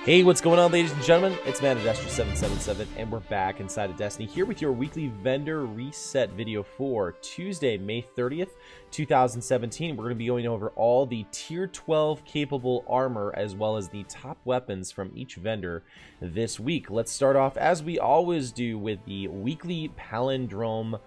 Hey, what's going on, ladies and gentlemen? It's Mano 777, and we're back inside of Destiny here with your weekly vendor reset video for Tuesday, May 30th, 2017. We're going to be going over all the tier 12 capable armor as well as the top weapons from each vendor this week. Let's start off, as we always do, with the weekly Palindrome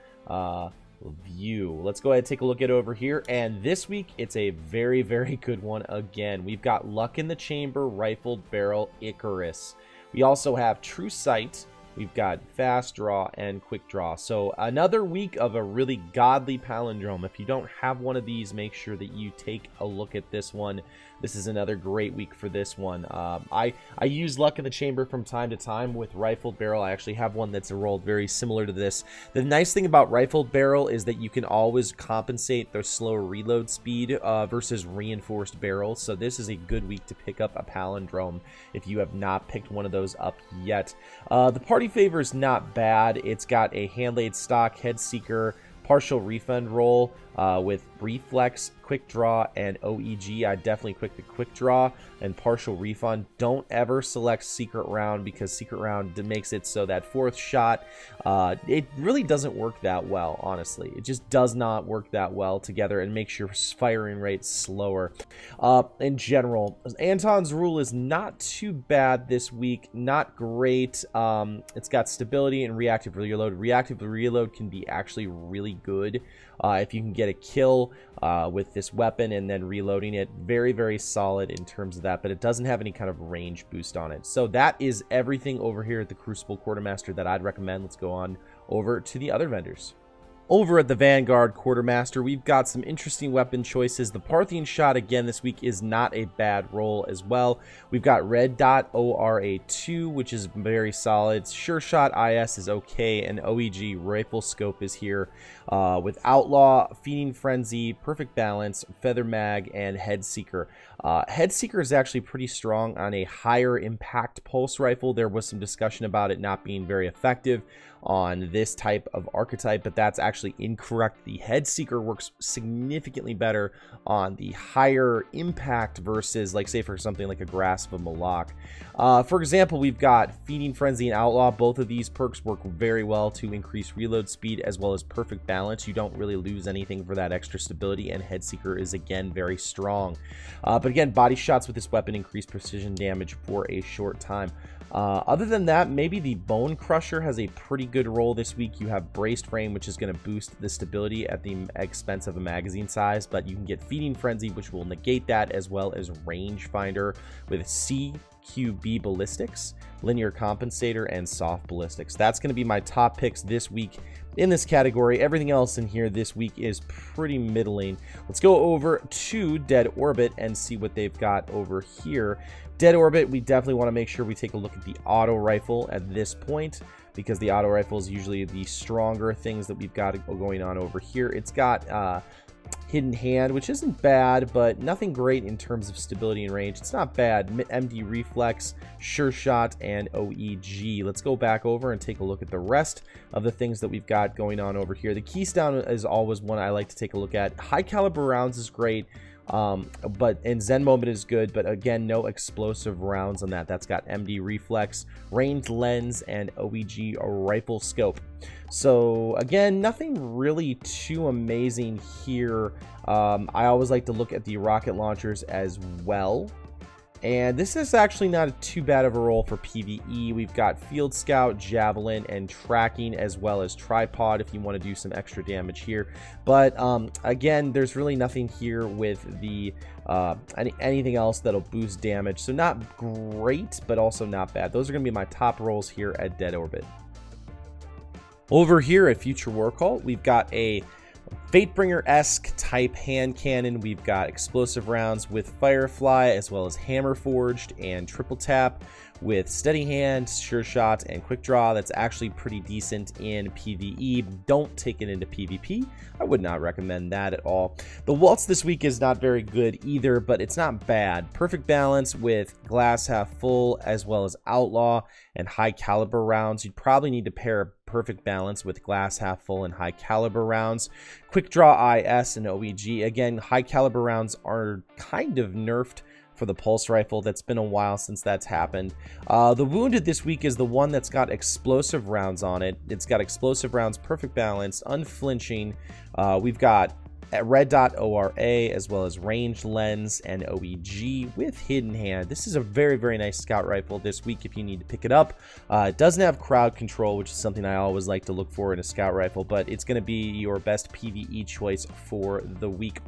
view. Let's go ahead and take a look at over here, and this week it's a very good one again. We've got Luck in the Chamber, Rifled Barrel, Icarus. We also have True Sight. We've got Fast Draw and Quick Draw. So another week of a really godly palindrome. If you don't have one of these, make sure that you take a look at this one. This is another great week for this one. I use Luck in the Chamber from time to time with Rifled Barrel. I actually have one that's rolled very similar to this. The nice thing about Rifled Barrel is that you can always compensate the slower reload speed versus Reinforced Barrel. So this is a good week to pick up a palindrome if you have not picked one of those up yet. The party favor is not bad. It's got a Handlaid Stock, Head Seeker, Partial Refund Roll with Reflex, Quick Draw, and OEG. I definitely pick the Quick Draw and Partial Refund. Don't ever select Secret Round, because Secret Round makes it so that fourth shot, it really doesn't work that well, honestly. It just does not work that well together and makes your firing rate slower. In general, Anton's rule is not too bad this week. Not great. It's got stability and reactive reload. Reactive reload can be actually really good if you can get a kill with this weapon and then reloading it. Very solid in terms of that, but it doesn't have any kind of range boost on it. So that is everything over here at the Crucible Quartermaster that I'd recommend. Let's go on over to the other vendors. Over at the Vanguard Quartermaster, we've got some interesting weapon choices. The Parthian Shot, again, this week is not a bad roll as well. We've got Red Dot ORA2, which is very solid. Sure Shot IS is okay, and OEG Rifle Scope is here with Outlaw, Feeding Frenzy, Perfect Balance, Feather Mag, and Head Seeker. Head Seeker is actually pretty strong on a higher impact pulse rifle. There was some discussion about it not being very effective on this type of archetype, but that's actually incorrect. The Head Seeker works significantly better on the higher impact versus, like, say for something like a Grasp of Malak. For example, we've got Feeding Frenzy and Outlaw. Both of these perks work very well to increase reload speed as well as Perfect Balance. You don't really lose anything for that extra stability, and Head Seeker is again very strong. But again, body shots with this weapon increase precision damage for a short time. Other than that, maybe the Bone Crusher has a pretty good role this week. You have Braced Frame, which is going to boost the stability at the expense of a magazine size, but you can get Feeding Frenzy, which will negate that, as well as Rangefinder with CQB Ballistics, Linear Compensator, and Soft Ballistics. That's going to be my top picks this week in this category. Everything else in here this week is pretty middling. Let's go over to Dead Orbit and see what they've got over here. Dead Orbit, we definitely want to make sure we take a look at the auto rifle at this point, because the auto rifle is usually the stronger things that we've got going on over here. It's got Hidden Hand, which isn't bad, but nothing great in terms of stability and range. It's not bad. MD Reflex, Sure Shot, and OEG. Let's go back over and take a look at the rest of the things that we've got going on over here. The Keystone is always one I like to take a look at. High Caliber Rounds is great. And Zen Moment is good, but again, no explosive rounds on that. That's got MD Reflex, Ranged Lens, and OEG Rifle Scope. So again, nothing really too amazing here. I always like to look at the rocket launchers as well. And this is actually not too bad of a roll for PvE. We've got Field Scout, Javelin, and Tracking, as well as Tripod if you want to do some extra damage here. But again, there's really nothing here with the anything else that'll boost damage. So not great, but also not bad. Those are going to be my top rolls here at Dead Orbit. Over here at Future War Cult, we've got a Fatebringer-esque type hand cannon. We've got explosive rounds with Firefly, as well as Hammer Forged and Triple Tap with Steady Hand, Sure Shot, and Quick Draw. That's actually pretty decent in PvE. Don't take it into PvP. I would not recommend that at all. The Waltz this week is not very good either, but it's not bad. Perfect Balance with Glass Half Full, as well as Outlaw and High Caliber rounds. You'd probably need to pair perfect balance with glass half full and high caliber rounds. Quick draw IS and OEG. Again, high caliber rounds are kind of nerfed for the pulse rifle. That's been a while since that's happened. The wounded this week is the one that's got explosive rounds on it. It's got explosive rounds, perfect balance, unflinching. We've got red dot ORA as well as ranged lens and OEG with hidden hand. This is a very, very nice scout rifle this week if you need to pick it up. It doesn't have crowd control, which is something I always like to look for in a scout rifle, but it's going to be your best PvE choice for the week.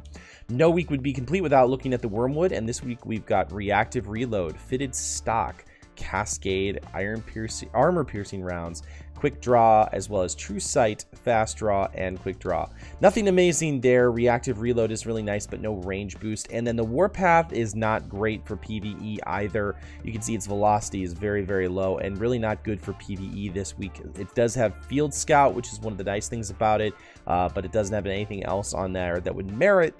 No week would be complete without looking at the Wormwood, and this week we've got reactive reload, fitted stock, cascade, armor piercing rounds, quick draw, as well as true sight, fast draw, and quick draw. Nothing amazing there. Reactive reload is really nice, but no range boost. And then the warpath is not great for PvE either. You can see its velocity is very, very low and really not good for PvE this week. It does have field scout, which is one of the nice things about it, but it doesn't have anything else on there that would merit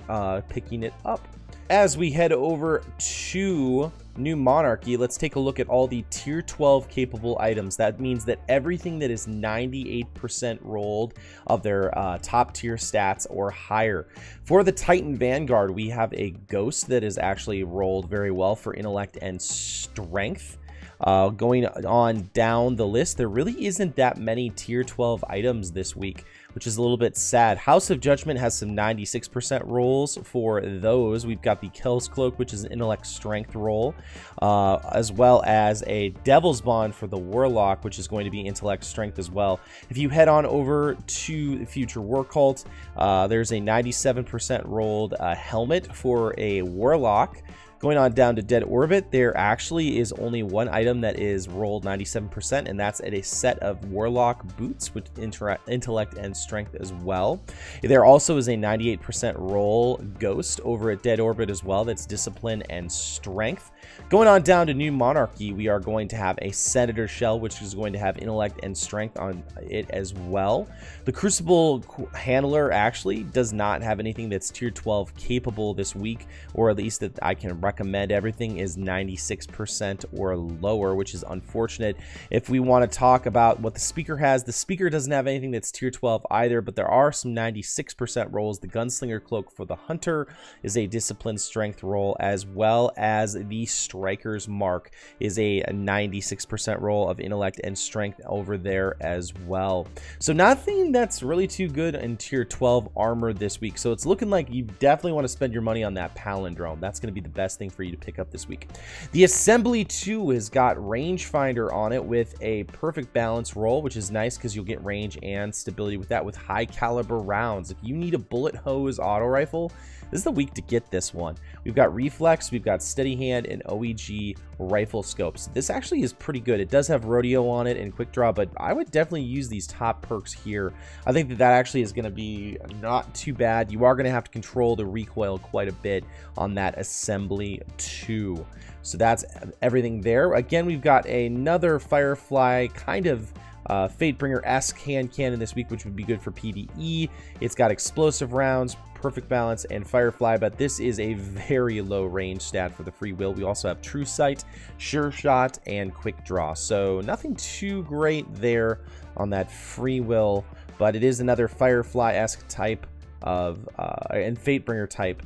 picking it up. As we head over to New Monarchy, let's take a look at all the tier 12 capable items. That means that everything that is 98% rolled of their top tier stats or higher. For the Titan Vanguard, we have a ghost that is actually rolled very well for intellect and strength. Going on down the list, there really isn't that many tier 12 items this week, which is a little bit sad. House of Judgment has some 96% rolls for those. We've got the Kel's Cloak, which is an intellect strength roll, as well as a Devil's Bond for the Warlock, which is going to be intellect strength as well. If you head on over to Future War Cult, there's a 97% rolled helmet for a Warlock. Going on down to Dead Orbit, there actually is only one item that is rolled 97%, and that's at a set of Warlock boots with intellect and strength as well. There also is a 98% roll Ghost over at Dead Orbit as well, that's discipline and strength. Going on down to New Monarchy, we are going to have a Senator Shell, which is going to have intellect and strength on it as well. The Crucible Handler actually does not have anything that's tier 12 capable this week, or at least that I can recommend. Everything is 96% or lower, which is unfortunate. If we want to talk about what the Speaker has, the Speaker doesn't have anything that's tier 12 either, but there are some 96% rolls. The Gunslinger Cloak for the Hunter is a discipline strength roll, as well as the Striker's Mark is a 96% roll of intellect and strength over there as well. So nothing that's really too good in tier 12 armor this week. So it's looking like you definitely want to spend your money on that Palindrome. That's going to be the best thing for you to pick up this week. The Assembly 2 has got rangefinder on it with a perfect balance roll, which is nice because you'll get range and stability with that with high caliber rounds. If you need a bullet hose auto rifle, this is the week to get this one. We've got reflex, we've got steady hand, and OEG rifle scopes. This actually is pretty good. It does have rodeo on it and quick draw, but I would definitely use these top perks here. I think that actually is going to be not too bad. You are going to have to control the recoil quite a bit on that Assembly 2. So that's everything there. Again, we've got another Firefly kind of Fatebringer-esque hand cannon this week, which would be good for PvE. It's got explosive rounds, perfect balance, and Firefly, but this is a very low range stat for the free will. We also have true sight, sure shot, and quick draw. So nothing too great there on that free will, but it is another Firefly-esque type of and Fatebringer type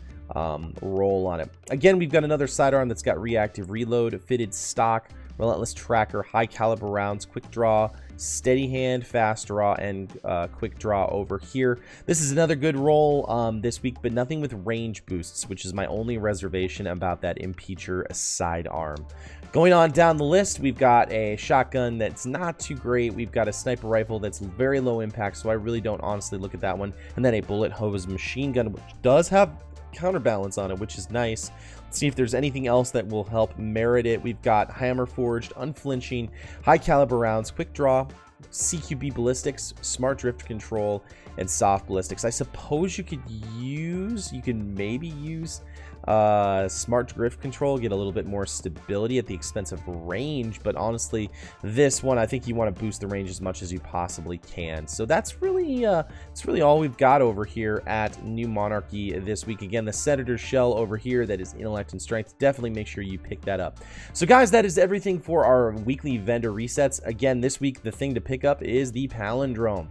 roll on it. Again, we've got another sidearm that's got reactive reload, fitted stock, relentless tracker, high caliber rounds, quick draw, steady hand, fast draw, and quick draw over here. This is another good roll this week, but nothing with range boosts, which is my only reservation about that Impeacher sidearm. Going on down the list, we've got a shotgun that's not too great. We've got a sniper rifle that's very low impact, so I really don't honestly look at that one. And then a bullet hose machine gun, which does have counterbalance on it, which is nice. Let's see if there's anything else that will help merit it. We've got hammer forged, unflinching, high caliber rounds, quick draw, CQB ballistics, smart drift control, and soft ballistics. I suppose you could maybe use smart drift control, get a little bit more stability at the expense of range, but honestly, this one, I think you want to boost the range as much as you possibly can. So that's really all we've got over here at New Monarchy this week. Again, the Senator Shell over here that is intellect and strength, definitely make sure you pick that up. So guys, that is everything for our weekly vendor resets. Again, this week the thing to pick up is the Palindrome.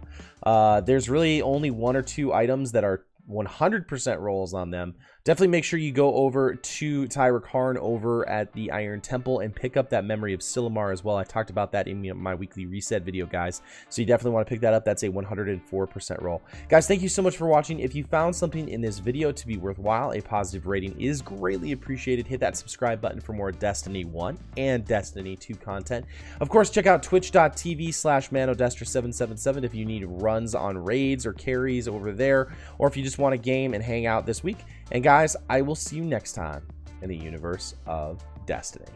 There's really only 1 or 2 items that are 100% rolls on them. Definitely make sure you go over to Tyra Karn over at the Iron Temple and pick up that Memory of Silumar as well. I talked about that in my weekly reset video, guys. So you definitely want to pick that up. That's a 104% roll. Guys, thank you so much for watching. If you found something in this video to be worthwhile, a positive rating is greatly appreciated. Hit that subscribe button for more Destiny 1 and Destiny 2 content. Of course, check out twitch.tv/manodestra777 if you need runs on raids or carries over there, or if you just want to game and hang out this week. And guys, I will see you next time in the universe of Destiny.